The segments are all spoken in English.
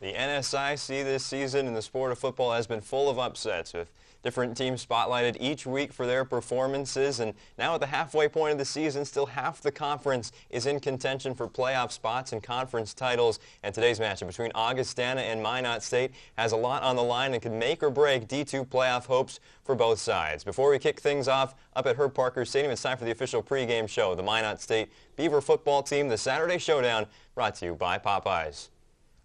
The NSIC this season in the sport of football has been full of upsets, with different teams spotlighted each week for their performances, and now at the halfway point of the season, still half the conference is in contention for playoff spots and conference titles. And today's matchup between Augustana and Minot State has a lot on the line and could make or break D2 playoff hopes for both sides. Before we kick things off up at Herb Parker Stadium, it's time for the official pregame show. The Minot State Beaver Football team, the Saturday Showdown, brought to you by Popeyes.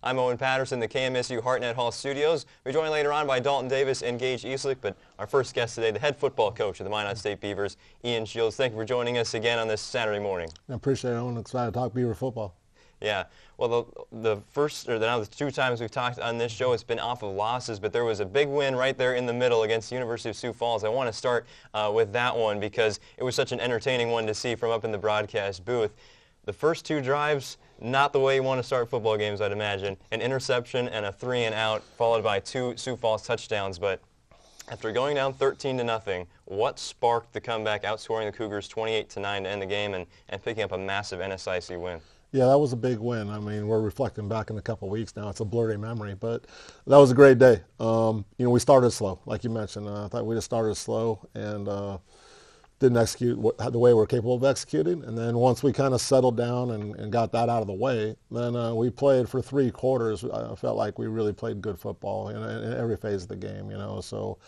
I'm Owen Patterson, the KMSU Hartnett Hall Studios. We're joined later on by Dalton Davis and Gage Easlick, but our first guest today, the head football coach of the Minot State Beavers, Ian Shields. Thank you for joining us again on this Saturday morning. I appreciate it, Owen. Excited to talk Beaver football. Yeah, well, now the two times we've talked on this show, it's been off of losses, but there was a big win right there in the middle against the University of Sioux Falls. I want to start with that one because it was such an entertaining one to see from up in the broadcast booth. The first two drives, not the way you want to start football games, I'd imagine. An interception and a 3-and-out, followed by two Sioux Falls touchdowns. But after going down 13-0, what sparked the comeback, outscoring the Cougars 28-9 to end the game and picking up a massive NSIC win? Yeah, that was a big win. I mean, we're reflecting back in a couple of weeks now. It's a blurry memory, but that was a great day. We started slow, like you mentioned. I thought we just started slow and didn't execute the way we're capable of executing. And then once we kind of settled down and got that out of the way, then we played for 3 quarters. I felt like we really played good football in every phase of the game, So,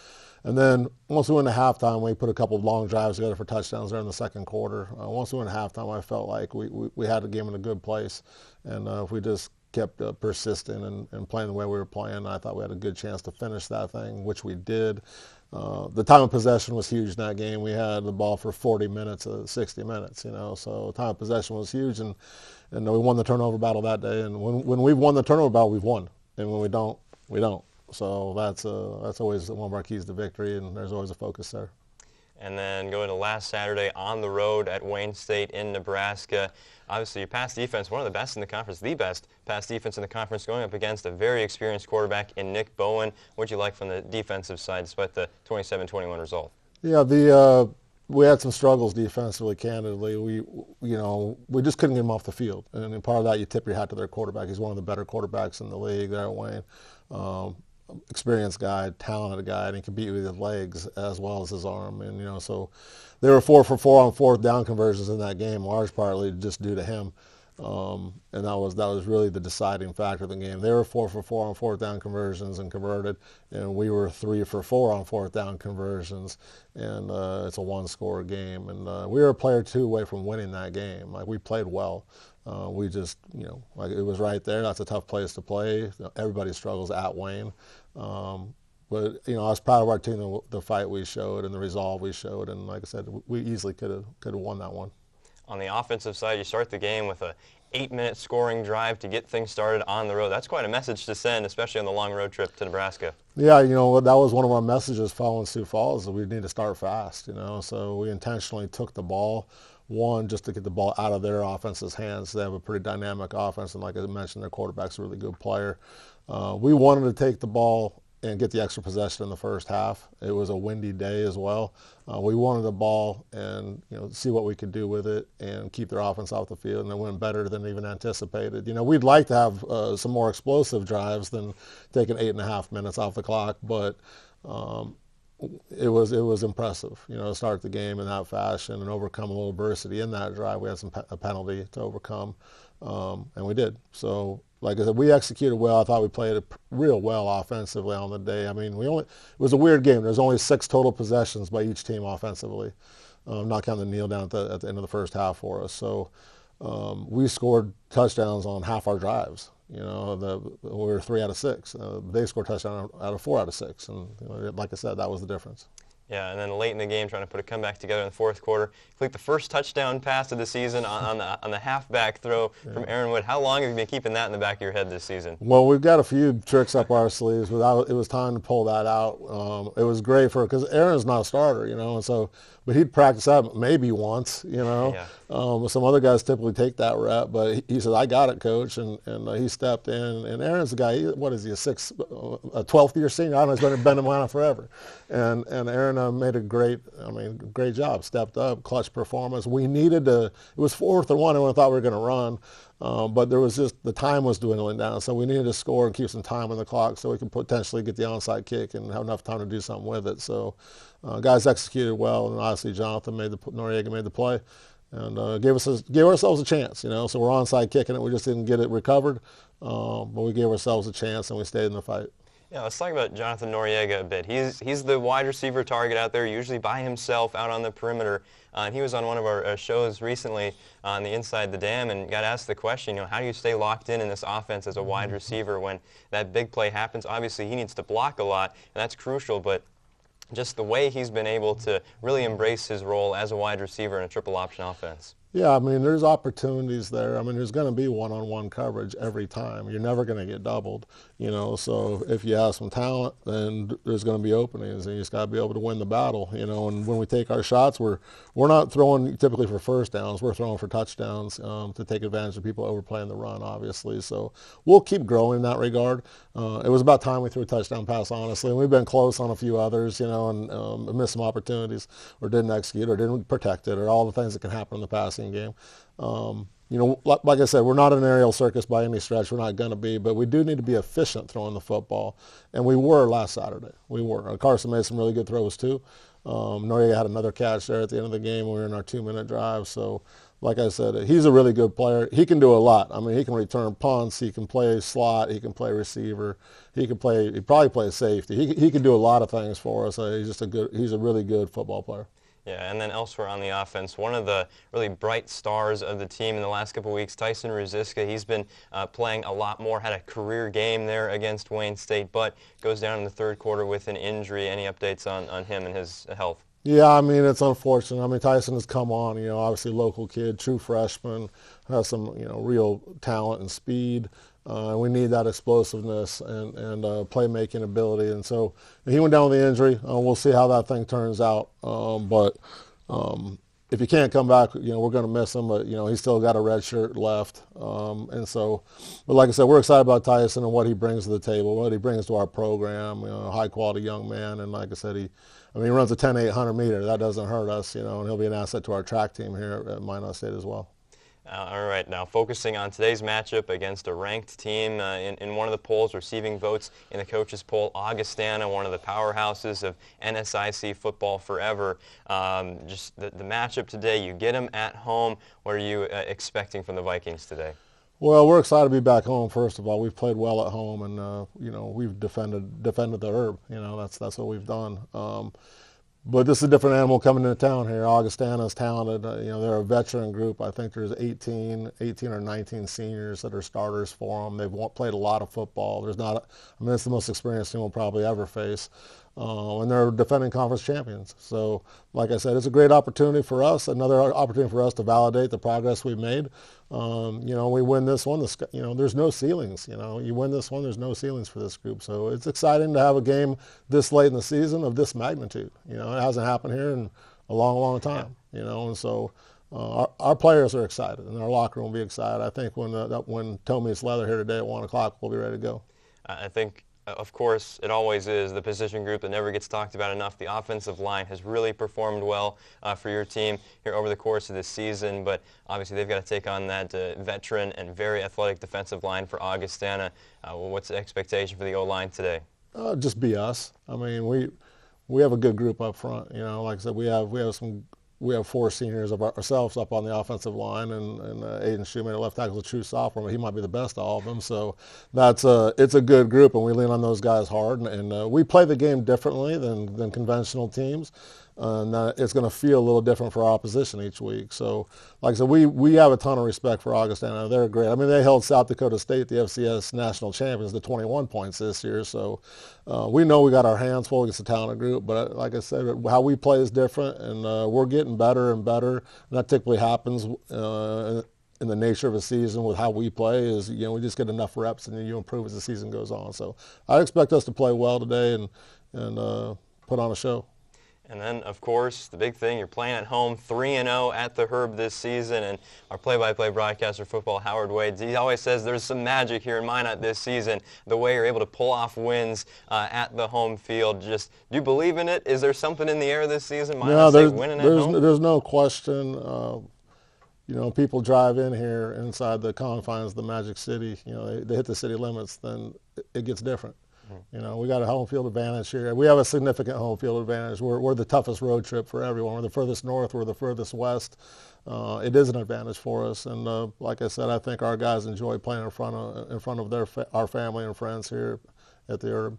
and then once we went to halftime, we put a couple of long drives together for touchdowns there in the second quarter. Once we went to halftime, I felt like we had the game in a good place. And if we just kept persistent and playing the way we were playing, I thought we had a good chance to finish that thing, which we did. The time of possession was huge in that game. We had the ball for 40 minutes, 60 minutes, so time of possession was huge, and we won the turnover battle that day. And when we've won the turnover battle, we've won, and when we don't, we don't. So that's always one of our keys to victory, and there's always a focus there. And then going to last Saturday on the road at Wayne State in Nebraska. Obviously, your pass defense, one of the best in the conference, the best pass defense in the conference, going up against a very experienced quarterback in Nick Bowen. What did you like from the defensive side despite the 27-21 result? Yeah, we had some struggles defensively, candidly. We just couldn't get them off the field. And part of that, you tip your hat to their quarterback. He's one of the better quarterbacks in the league there at Wayne. Experienced guy, talented guy, and he can beat you with his legs as well as his arm. And so they were 4 for 4 on fourth down conversions in that game, large partly just due to him. And that was really the deciding factor of the game. They were 4 for 4 on fourth down conversions and converted, and we were 3 for 4 on fourth down conversions. And it's a one-score game, and we were a player 2 away from winning that game. Like, we played well. We just, like, it was right there. That's a tough place to play. Everybody struggles at Wayne. But I was proud of our team, the fight we showed and the resolve we showed. And like I said, we easily could have won that one. On the offensive side, you start the game with a 8-minute scoring drive to get things started on the road. That's quite a message to send, especially on the long road trip to Nebraska. Yeah, that was one of our messages following Sioux Falls, that we need to start fast, So we intentionally took the ball, one, just to get the ball out of their offense's hands. They have a pretty dynamic offense, and like I mentioned, their quarterback's a really good player. We wanted to take the ball and get the extra possession in the first half. It was a windy day as well. We wanted the ball and see what we could do with it and keep their offense off the field, and it went better than even anticipated. We'd like to have some more explosive drives than taking 8.5 minutes off the clock, but it was impressive, to start the game in that fashion and overcome a little adversity in that drive. We had a penalty to overcome, and we did. So, like I said, we executed well. I thought we played it real well offensively on the day. I mean, it was a weird game. There's only 6 total possessions by each team offensively, not counting the kneel down at the end of the first half for us. So we scored touchdowns on half our drives. We were 3 out of 6. They scored touchdown out of 4 out of 6. And like I said, that was the difference. Yeah, and then late in the game, trying to put a comeback together in the fourth quarter, complete the first touchdown pass of the season on the halfback throw from Aaron Wood. How long have you been keeping that in the back of your head this season? Well, we've got a few tricks up our sleeves, but it was time to pull that out. It was great because Aaron's not a starter, and so, but he'd practice that maybe once, Yeah. Some other guys typically take that rep, but he said, "I got it, coach," and he stepped in. And Aaron's the guy. What is he? A 12th year senior? I don't know. He's been in Atlanta forever, and Aaron made a great job. Stepped up, clutch performance. We needed to. It was 4th and 1, and we thought we were going to run. But there was just, the time was dwindling down, so we needed to score and keep some time on the clock so we could potentially get the onside kick and have enough time to do something with it. So guys executed well, and obviously Noriega made the play and gave ourselves a chance, you know. So we're onside kicking it. We just didn't get it recovered, but we gave ourselves a chance and we stayed in the fight. Yeah, let's talk about Jonathan Noriega a bit. He's the wide receiver target out there, usually by himself out on the perimeter. And he was on one of our shows recently on the Inside the Dam and got asked the question, you know, how do you stay locked in this offense as a wide receiver when that big play happens? Obviously, he needs to block a lot, and that's crucial, but just the way he's been able to really embrace his role as a wide receiver in a triple option offense. Yeah, I mean, there's opportunities there. I mean, there's going to be one-on-one coverage every time. You're never going to get doubled, you know. So if you have some talent, then there's going to be openings, and you just got to be able to win the battle, you know. And when we take our shots, we're not throwing typically for first downs. We're throwing for touchdowns to take advantage of people overplaying the run, obviously. So we'll keep growing in that regard. It was about time we threw a touchdown pass, honestly, and we've been close on a few others, you know, and missed some opportunities or didn't execute or didn't protect it or all the things that can happen in the passing game. You know, like I said, we're not an aerial circus by any stretch. We're not going to be, but we do need to be efficient throwing the football, and we were last Saturday. We were. Carson made some really good throws too. Noriega had another catch there at the end of the game. We were in our 2-minute drive. So, like I said, he's a really good player. He can do a lot. I mean, he can return punts. He can play slot. He can play receiver. He probably play safety. He can do a lot of things for us. He's a really good football player. Yeah, and then elsewhere on the offense, one of the really bright stars of the team in the last couple of weeks, Tyson Ruzicka, he's been playing a lot more, had a career game there against Wayne State, but goes down in the third quarter with an injury. Any updates on him and his health? Yeah, I mean, it's unfortunate. I mean, Tyson has come on, you know, obviously local kid, true freshman, has some, you know, real talent and speed. We need that explosiveness and playmaking ability. And so he went down with the injury. We'll see how that thing turns out. But if he can't come back, you know, we're going to miss him. But, you know, he's still got a red shirt left. And so, but like I said, we're excited about Tyson and what he brings to the table, what he brings to our program, you know, a high-quality young man. And like I said, he runs a 10-800 meter. That doesn't hurt us, you know, and he'll be an asset to our track team here at Minot State as well. All right, now focusing on today's matchup against a ranked team in one of the polls, receiving votes in the coaches' poll, Augustana, one of the powerhouses of NSIC football forever. Just the matchup today, you get them at home. What are you expecting from the Vikings today? Well, we're excited to be back home. First of all, we've played well at home, and you know, we've defended the herb. You know, that's what we've done. But this is a different animal coming into town here. Augustana is talented. You know, they're a veteran group. I think there's 18 or 19 seniors that are starters for them. They've played a lot of football. It's the most experienced team we'll probably ever face. And they're defending conference champions. So, like I said, it's a great opportunity for us, another opportunity for us to validate the progress we've made. You know, we win this one, you know, there's no ceilings. You know, you win this one, there's no ceilings for this group. So it's exciting to have a game this late in the season of this magnitude. You know, it hasn't happened here in a long, long time, you know, and so our players are excited, and our locker room will be excited. I think when Tommy's leather here today at 1 o'clock, we'll be ready to go. I think, of course, it always is the position group that never gets talked about enough. The offensive line has really performed well for your team here over the course of this season, but obviously they've got to take on that veteran and very athletic defensive line for Augustana. What's the expectation for the O-line today? Just be us. I mean, we have a good group up front. You know, like I said, we have 4 seniors of ourselves up on the offensive line, and Aiden Shoemaker, left tackle, is a true sophomore, but he might be the best of all of them. So it's a good group, and we lean on those guys hard. And we play the game differently than conventional teams. And it's going to feel a little different for our opposition each week. So, like I said, we have a ton of respect for Augustana. They're great. I mean, they held South Dakota State, the FCS national champions, to 21 points this year. So we know we got our hands full against a talented group. But like I said, how we play is different, and we're getting better and better. And that typically happens in the nature of a season with how we play is, you know, we just get enough reps and then you improve as the season goes on. So I expect us to play well today and put on a show. And then, of course, the big thing, you're playing at home, 3-0 at the Herb this season. And our play-by-play broadcaster football, Howard Wade, he always says there's some magic here in Minot this season, the way you're able to pull off wins at the home field. Just, do you believe in it? Is there something in the air this season? Minot State winning at home? There's no question. people drive in here inside the confines of the Magic City, they hit the city limits, then it gets different. We got a home field advantage here. We have a significant home field advantage. We're the toughest road trip for everyone. We're the furthest north. We're the furthest west. It is an advantage for us. And like I said, I think our guys enjoy playing in front of our family and friends here at the Herb.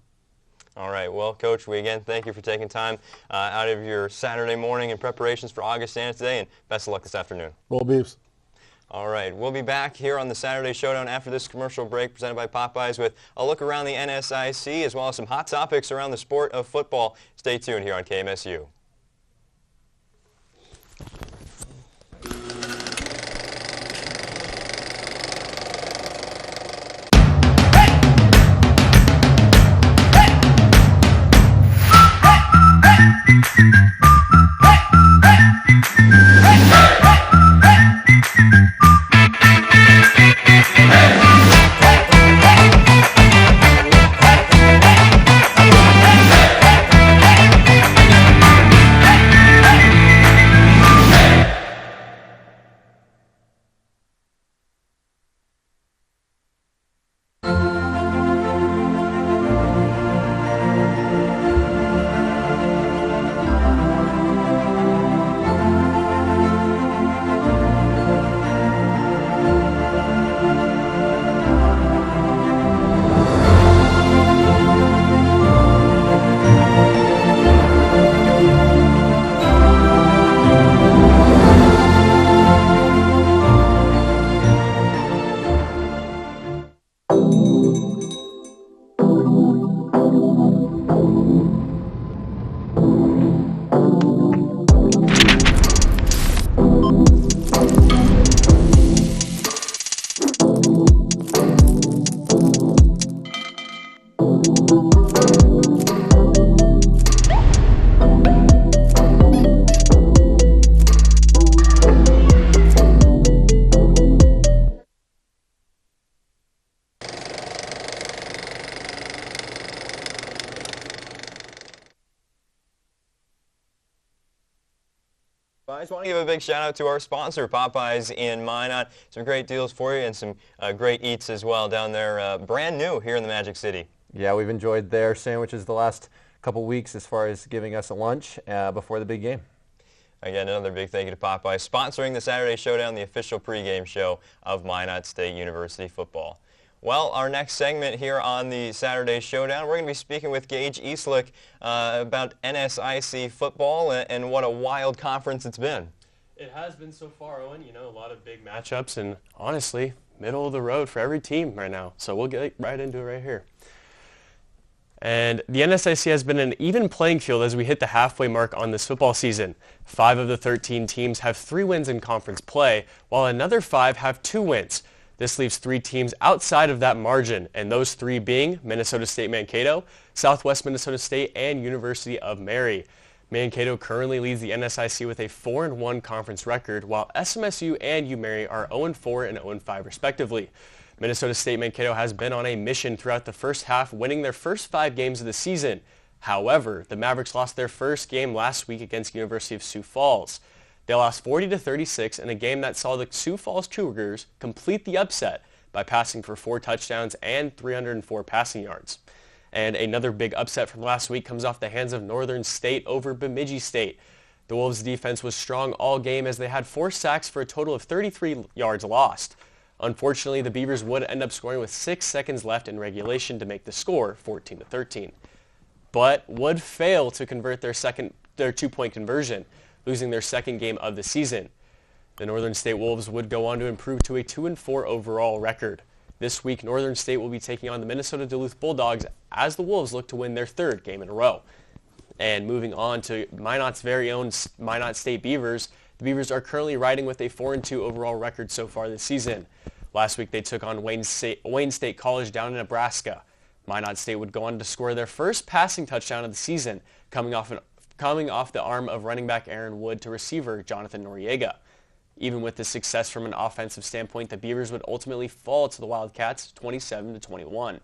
All right. Well, Coach, we again thank you for taking time out of your Saturday morning in preparations for Augustana today, and best of luck this afternoon. Roll Beavs. All right, we'll be back here on the Saturday Showdown after this commercial break presented by Popeyes with a look around the NSIC as well as some hot topics around the sport of football. Stay tuned here on KMSU. I just want to give a big shout out to our sponsor, Popeyes in Minot. Some great deals for you and some great eats as well down there, brand new here in the Magic City. Yeah, we've enjoyed their sandwiches the last couple weeks as far as giving us a lunch before the big game. Again, another big thank you to Popeyes sponsoring the Saturday Showdown, the official pregame show of Minot State University football. Well, our next segment here on the Saturday Showdown, we're going to be speaking with Gage Eastlick about NSIC football and what a wild conference it's been. It has been so far, Owen. A lot of big matchups and honestly, middle of the road for every team right now. So we'll get right into it right here. And the NSIC has been an even playing field as we hit the halfway mark on this football season. 5 of the 13 teams have 3 wins in conference play, while another 5 have 2 wins. This leaves 3 teams outside of that margin, and those 3 being Minnesota State Mankato, Southwest Minnesota State, and University of Mary. Mankato currently leads the NSIC with a 4-1 conference record, while SMSU and UMary are 0-4 and 0-5 respectively. Minnesota State Mankato has been on a mission throughout the first half, winning their first 5 games of the season. However, the Mavericks lost their first game last week against University of Sioux Falls. They lost 40-36 in a game that saw the Sioux Falls Cougars complete the upset by passing for 4 touchdowns and 304 passing yards. And another big upset from last week comes off the hands of Northern State over Bemidji State. The Wolves' defense was strong all game as they had 4 sacks for a total of 33 yards lost. Unfortunately, the Beavers would end up scoring with 6 seconds left in regulation to make the score 14-13, but would fail to convert their 2-point conversion, losing their second game of the season. The Northern State Wolves would go on to improve to a 2-4 overall record. This week, Northern State will be taking on the Minnesota Duluth Bulldogs as the Wolves look to win their 3rd game in a row. And moving on to Minot's very own Minot State Beavers, the Beavers are currently riding with a 4-2 overall record so far this season. Last week, they took on Wayne State College down in Nebraska. Minot State would go on to score their first passing touchdown of the season, coming off the arm of running back Aaron Wood to receiver Jonathan Noriega. Even with the success from an offensive standpoint, the Beavers would ultimately fall to the Wildcats 27-21.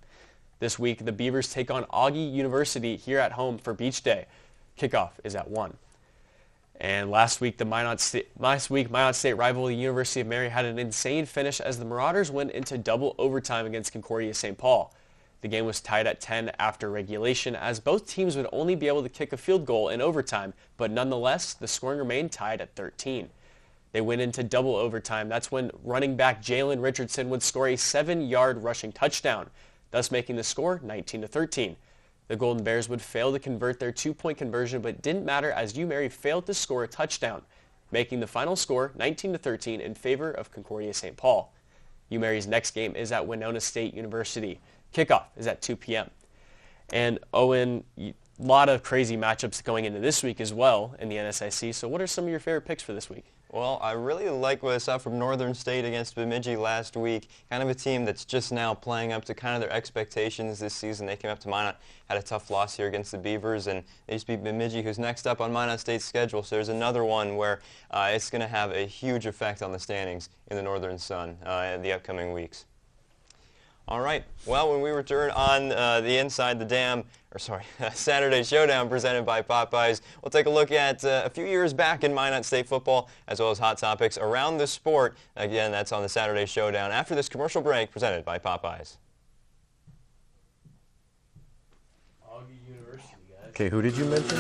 This week, the Beavers take on Augie University here at home for Beach Day. Kickoff is at 1. And last week, Minot State rival, the University of Mary, had an insane finish as the Marauders went into double overtime against Concordia St. Paul. The game was tied at 10 after regulation, as both teams would only be able to kick a field goal in overtime, but nonetheless, the scoring remained tied at 13. They went into double overtime. That's when running back Jalen Richardson would score a 7-yard rushing touchdown, thus making the score 19-13. The Golden Bears would fail to convert their 2-point conversion, but it didn't matter as UMary failed to score a touchdown, making the final score 19-13 in favor of Concordia St. Paul. UMary's next game is at Winona State University. Kickoff is at 2 p.m. And Owen, a lot of crazy matchups going into this week as well in the NSIC. So what are some of your favorite picks for this week? Well, I really like what I saw from Northern State against Bemidji last week. Kind of a team that's just now playing up to kind of their expectations this season. They came up to Minot, had a tough loss here against the Beavers, and they just beat Bemidji, who's next up on Minot State's schedule. So there's another one where it's going to have a huge effect on the standings in the Northern Sun in the upcoming weeks. All right. Well, when we return on the Inside the Dam, Saturday Showdown presented by Popeyes, we'll take a look at a few years back in Minot State football, as well as hot topics around the sport. Again, that's on the Saturday Showdown after this commercial break presented by Popeyes. Okay, who did you mention?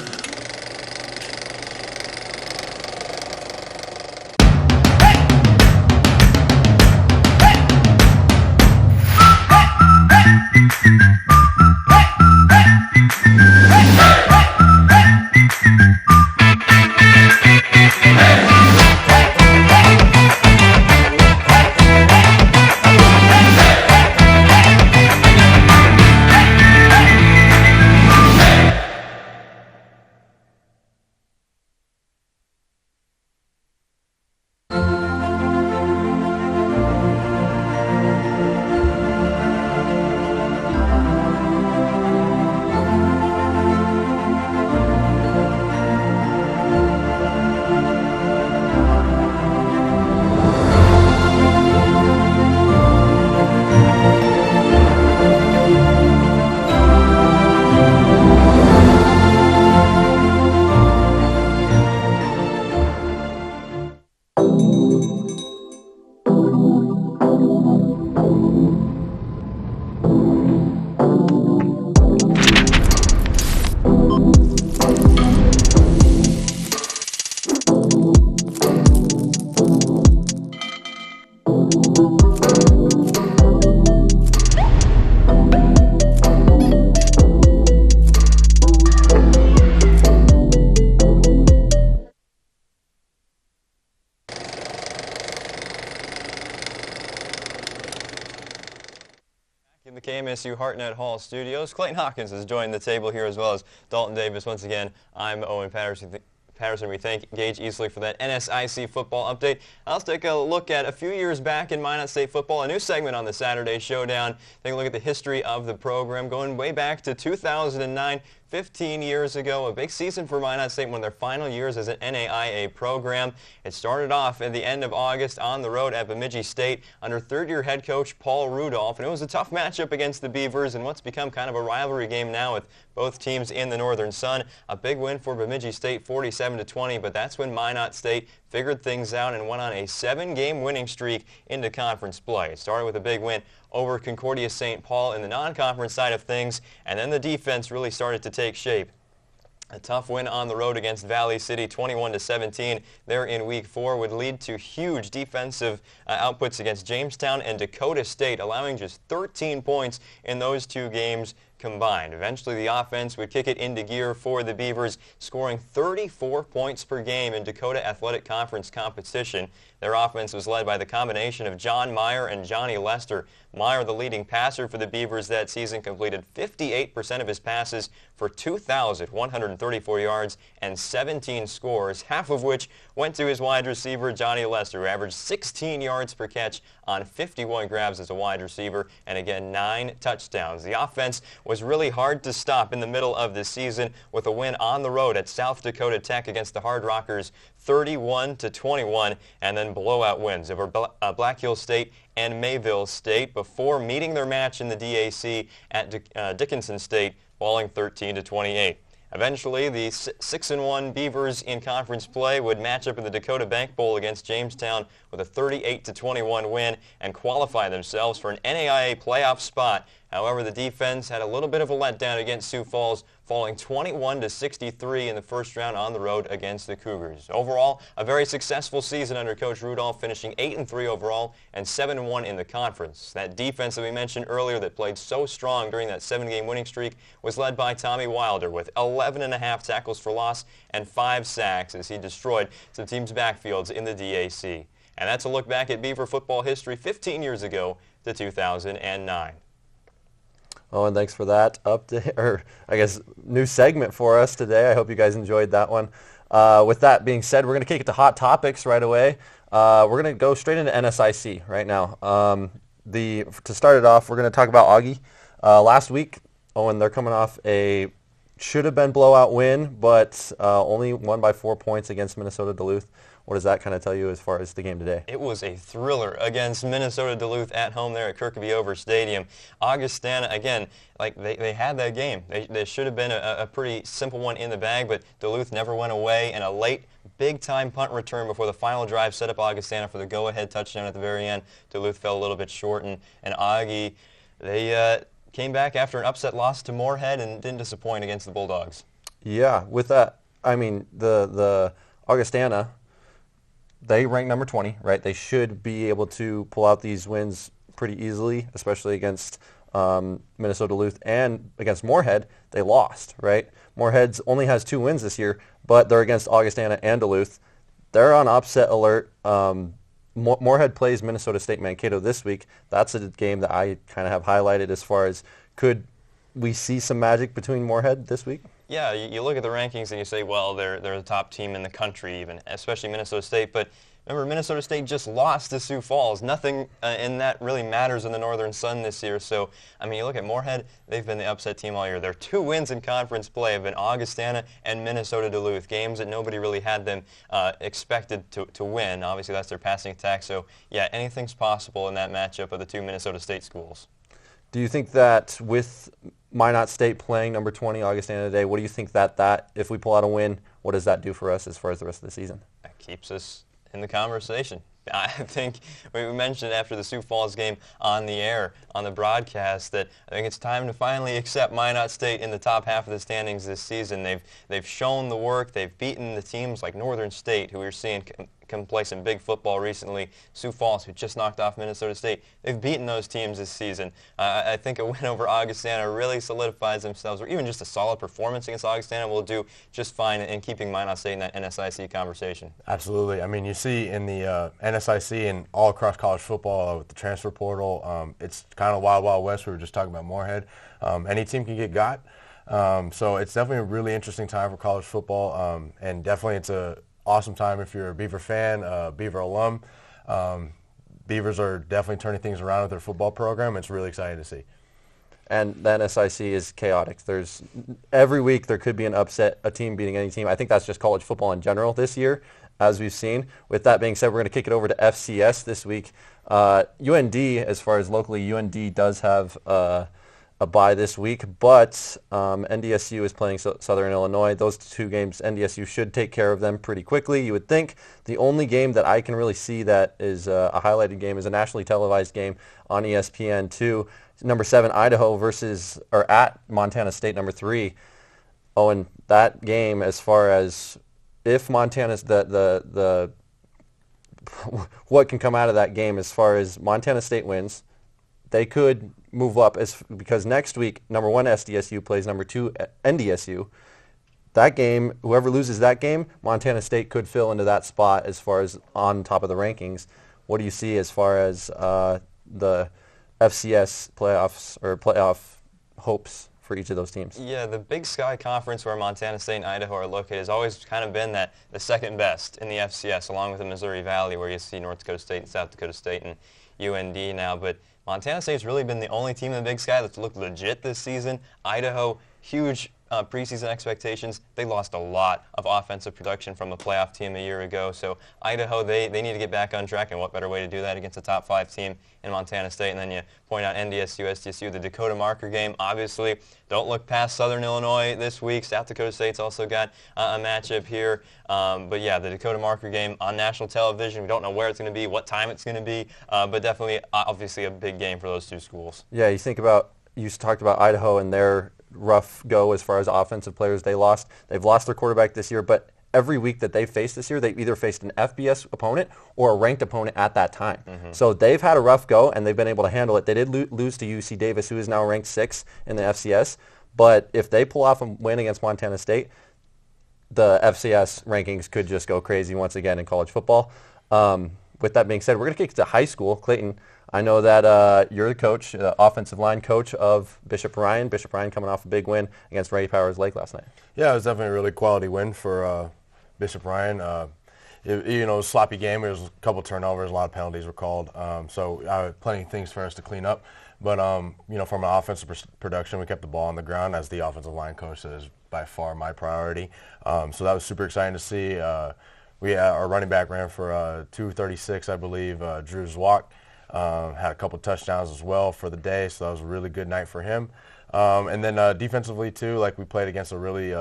In the KMSU Hartnett Hall studios, Clayton Hawkins has joined the table here, as well as Dalton Davis. Once again, I'm Owen Patterson. We thank Gage Easley for that NSIC football update. Let's take a look at a few years back in Minot State football, a new segment on the Saturday Showdown. Take a look at the history of the program, going way back to 2009. 15 years ago, a big season for Minot State, one of their final years as an NAIA program. It started off at the end of August on the road at Bemidji State under third-year head coach Paul Rudolph, and it was a tough matchup against the Beavers and what's become kind of a rivalry game now with both teams in the Northern Sun. A big win for Bemidji State, 47-20, but that's when Minot State figured things out and went on a 7-game winning streak into conference play. It started with a big win over Concordia St. Paul in the non-conference side of things, and then the defense really started to take shape. A tough win on the road against Valley City, 21-17, there in Week 4, would lead to huge defensive outputs against Jamestown and Dakota State, allowing just 13 points in those two games combined. Eventually, the offense would kick it into gear for the Beavers, scoring 34 points per game in Dakota Athletic Conference competition. Their offense was led by the combination of John Meyer and Johnny Lester. Meyer, the leading passer for the Beavers that season, completed 58% of his passes for 2,134 yards and 17 scores, half of which went to his wide receiver, Johnny Lester, who averaged 16 yards per catch on 51 grabs as a wide receiver, and again, 9 touchdowns. The offense was really hard to stop in the middle of the season with a win on the road at South Dakota Tech against the Hard Rockers, 31-21, and then blowout wins over Black Hill State and Mayville State before meeting their match in the DAC at Dickinson State, falling 13-28. Eventually, the 6-1 Beavers in conference play would match up in the Dakota Bank Bowl against Jamestown with a 38-21 win and qualify themselves for an NAIA playoff spot. However, the defense had a little bit of a letdown against Sioux Falls, falling 21-63 in the first round on the road against the Cougars. Overall, a very successful season under Coach Rudolph, finishing 8-3 overall and 7-1 in the conference. That defense that we mentioned earlier that played so strong during that 7-game winning streak was led by Tommy Wilder with 11.5 tackles for loss and 5 sacks as he destroyed some teams' backfields in the DAC. And that's a look back at Beaver football history 15 years ago to 2009. Oh, and thanks for that update, or I guess new segment for us today. I hope you guys enjoyed that one. With that being said, we're going to kick it to hot topics right away. We're going to go straight into NSIC right now. To start it off, we're going to talk about Augie. Last week, Owen, they're coming off a should-have-been blowout win, but only won by 4 points against Minnesota Duluth. What does that kind of tell you as far as the game today? It was a thriller against Minnesota Duluth at home there at Kirkby-Over Stadium. Augustana, again, like they had that game. They should have been a pretty simple one in the bag, but Duluth never went away, and a late big-time punt return before the final drive set up Augustana for the go-ahead touchdown at the very end. Duluth fell a little bit short, and Augie, they came back after an upset loss to Moorhead and didn't disappoint against the Bulldogs. Yeah, with that, I mean, the Augustana, they rank number 20, right? They should be able to pull out these wins pretty easily, especially against Minnesota Duluth, and against Moorhead, they lost, right? Moorhead only has 2 wins this year, but they're against Augustana and Duluth. They're on upset alert. Moorhead plays Minnesota State Mankato this week. That's a game that I kind of have highlighted as far as could we see some magic between Moorhead this week? Yeah, you look at the rankings and you say, well, they're the top team in the country even, especially Minnesota State. But remember, Minnesota State just lost to Sioux Falls. Nothing in that really matters in the Northern Sun this year. So, I mean, you look at Moorhead, they've been the upset team all year. Their 2 wins in conference play have been Augustana and Minnesota Duluth, games that nobody really had them expected to win. Obviously, that's their passing attack. So, yeah, anything's possible in that matchup of the 2 Minnesota State schools. Do you think that with Minot State playing number 20 Augustana today, what do you think that if we pull out a win, what does that do for us as far as the rest of the season? That keeps us in the conversation. I think we mentioned after the Sioux Falls game on the air, on the broadcast, that I think it's time to finally accept Minot State in the top half of the standings this season. They've shown the work. They've beaten the teams like Northern State, who we're seeing come play some big football recently. Sioux Falls, who just knocked off Minnesota State. They've beaten those teams this season. I think a win over Augustana really solidifies themselves, or even just a solid performance against Augustana will do just fine in keeping Minot State in that NSIC conversation. Absolutely. I mean, you see in the NSIC and all across college football with the transfer portal, it's kind of wild, wild west. We were just talking about Moorhead. Any team can get got. So it's definitely a really interesting time for college football, and definitely it's a awesome time if you're a Beaver fan, Beaver alum. Beavers are definitely turning things around with their football program. It's really exciting to see. And the NSIC is chaotic. Every week there could be an upset, a team beating any team. I think that's just college football in general this year, as we've seen. With that being said, we're going to kick it over to FCS this week. UND, as far as locally, UND does have a bye this week, but NDSU is playing Southern Illinois. Those 2 games, NDSU should take care of them pretty quickly, you would think. The only game that I can really see that is a highlighted game is a nationally televised game on ESPN2. Number 7 Idaho at Montana State, number 3. Oh, and that game, as far as if Montana's what can come out of that game, as far as Montana State wins, they could move up because next week, number 1 SDSU plays number 2 NDSU. That game, whoever loses that game, Montana State could fill into that spot as far as on top of the rankings. What do you see as far as the FCS playoffs or playoff hopes for each of those teams? Yeah, the Big Sky Conference where Montana State and Idaho are located has always kind of been the second best in the FCS, along with the Missouri Valley, where you see North Dakota State and South Dakota State and UND now. But Montana State's really been the only team in the Big Sky that's looked legit this season. Idaho, huge preseason expectations, they lost a lot of offensive production from the playoff team a year ago. So Idaho, they need to get back on track, and what better way to do that against a top 5 team in Montana State? And then you point out NDSU, SDSU, the Dakota marker game. Obviously, don't look past Southern Illinois this week. South Dakota State's also got a matchup here. But yeah, the Dakota marker game on national television. We don't know where it's going to be, what time it's going to be, but definitely, obviously, a big game for those 2 schools. Yeah, you talked about Idaho and their rough go as far as offensive players they lost. They've lost their quarterback this year, but every week that they've faced this year, they've either faced an FBS opponent or a ranked opponent at that time. So they've had a rough go, and they've been able to handle it. They did lose to UC Davis, who is now ranked 6th in the FCS. But if they pull off a win against Montana State, the FCS rankings could just go crazy once again in college football. With that being said, we're going to kick it to high school. Clayton, I know that you're the coach, the offensive line coach of Bishop Ryan. Bishop Ryan coming off a big win against Ray Powers Lake last night. Yeah, it was definitely a really quality win for Bishop Ryan. It was a sloppy game. There was a couple turnovers, a lot of penalties were called. So plenty of things for us to clean up. But, from an offensive production, we kept the ball on the ground. As the offensive line coach, that is by far my priority. So that was super exciting to see. Our running back ran for 236, I believe. Drew Zwak had a couple touchdowns as well for the day, so that was a really good night for him. And then defensively, too, we played against a really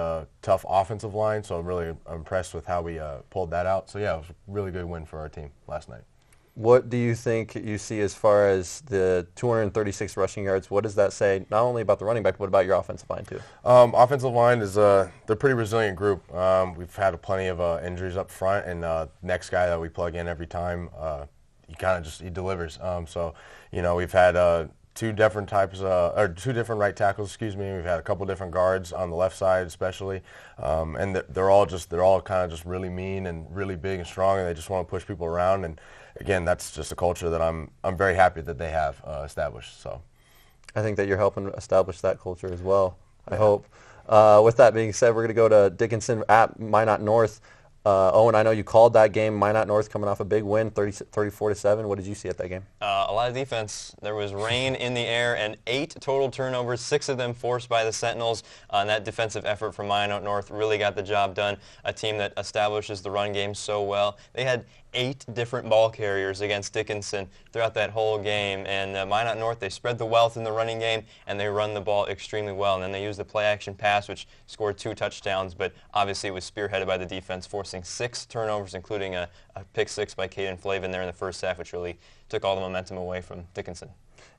tough offensive line, so I'm really impressed with how we pulled that out. So, yeah, it was a really good win for our team last night. What do you think you see as far as the 236 rushing yards? What does that say not only about the running back, but about your offensive line, too? Offensive line is they're a pretty resilient group. We've had plenty of injuries up front, and next guy that we plug in every time, he delivers. We've had two different right tackles, We've had a couple different guards on the left side especially, and they're all kind of just really mean and really big and strong, and they just want to push people around. And again, that's just a culture that I'm very happy that they have established. So, I think that you're helping establish that culture as well. I hope. With that being said, we're going to go to Dickinson at Minot North. Owen, I know you called that game. Minot North coming off a big win, 34-7. What did you see at that game? A lot of defense. There was rain in the air and 8 total turnovers, 6 of them forced by the Sentinels. And that defensive effort from Minot North really got the job done. A team that establishes the run game so well. They had 8 different ball carriers against Dickinson throughout that whole game. And Minot North, they spread the wealth in the running game, and they run the ball extremely well. And then they used the play-action pass, which scored 2 touchdowns, but obviously it was spearheaded by the defense, forcing 6 turnovers, including a pick 6 by Caden Flavin there in the first half, which really took all the momentum away from Dickinson.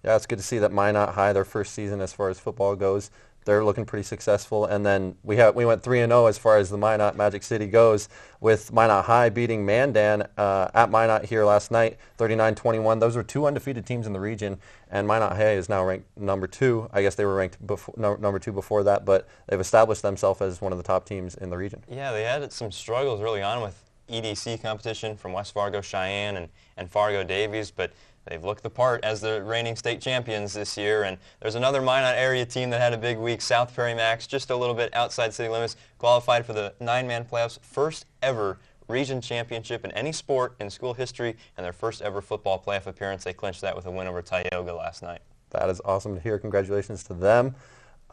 Yeah, it's good to see that Minot High, their first season as far as football goes, they're looking pretty successful. And then we went 3-0 as far as the Minot Magic City goes, with Minot High beating Mandan at Minot here last night, 39-21. Those were 2 undefeated teams in the region, and Minot High is now ranked number 2. I guess they were ranked number 2 before that, but they've established themselves as one of the top teams in the region. Yeah, they had some struggles early on with EDC competition from West Fargo Cheyenne and Fargo Davies, but they've looked the part as the reigning state champions this year. And there's another Minot area team that had a big week, South Prairie Max, just a little bit outside city limits, qualified for the 9-man playoffs, first ever region championship in any sport in school history, and their first ever football playoff appearance. They clinched that with a win over Tioga last night. That is awesome to hear. Congratulations to them.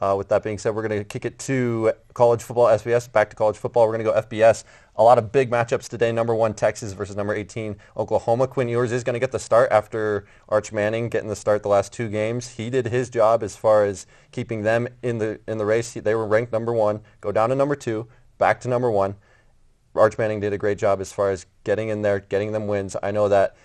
With that being said, we're going to kick it to college football, SBS, back to college football. We're going to go FBS. A lot of big matchups today. Number 1, Texas versus number 18, Oklahoma. Quinn Ewers is going to get the start after Arch Manning getting the start the last 2 games. He did his job as far as keeping them in the race. They were ranked number 1, go down to number 2, back to number 1. Arch Manning did a great job as far as getting in there, getting them wins. I know that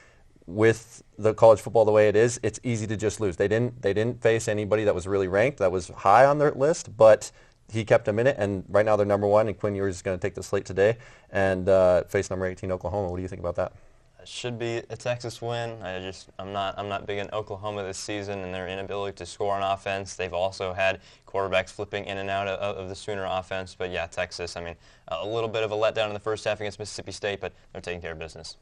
with the college football the way it is, it's easy to just lose. They didn't face anybody that was really ranked, that was high on their list, but he kept them in it, and right now they're number 1, and Quinn Ewers is going to take the slate today and face number 18, Oklahoma. What do you think about that? It should be a Texas win. I'm not big in Oklahoma this season and their inability to score on offense. They've also had quarterbacks flipping in and out of the Sooner offense, but yeah, Texas, a little bit of a letdown in the first half against Mississippi State, but they're taking care of business.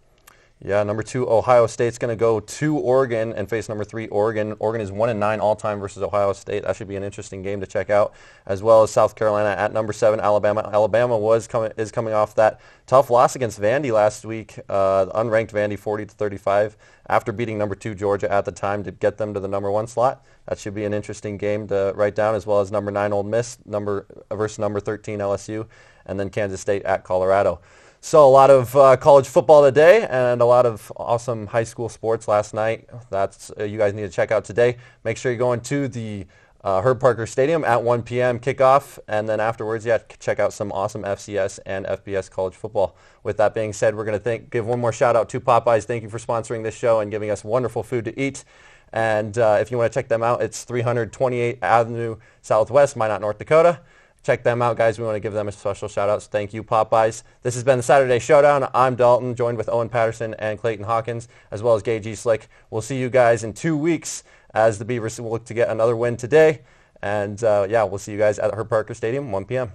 Yeah, number 2, Ohio State's going to go to Oregon and face number 3, Oregon. Oregon is 1-9 all-time versus Ohio State. That should be an interesting game to check out, as well as South Carolina at number 7, Alabama. Alabama is coming off that tough loss against Vandy last week, unranked Vandy 40-35, after beating number 2, Georgia at the time to get them to the number 1 slot. That should be an interesting game to write down, as well as number 9, Ole Miss versus number 13, LSU, and then Kansas State at Colorado. So a lot of college football today and a lot of awesome high school sports last night. That's you guys need to check out today. Make sure you're going to the Herb Parker Stadium at 1 p.m. kickoff, and then afterwards, check out some awesome FCS and FBS college football. With that being said, we're going to give one more shout out to Popeyes. Thank you for sponsoring this show and giving us wonderful food to eat. And if you want to check them out, it's 328th Avenue Southwest, Minot, North Dakota. Check them out, guys. We want to give them a special shout-out. Thank you, Popeyes. This has been the Saturday Showdown. I'm Dalton, joined with Owen Patterson and Clayton Hawkins, as well as Gage Eastlick. We'll see you guys in 2 weeks as the Beavers will look to get another win today. And, we'll see you guys at Herb Parker Stadium, 1 p.m.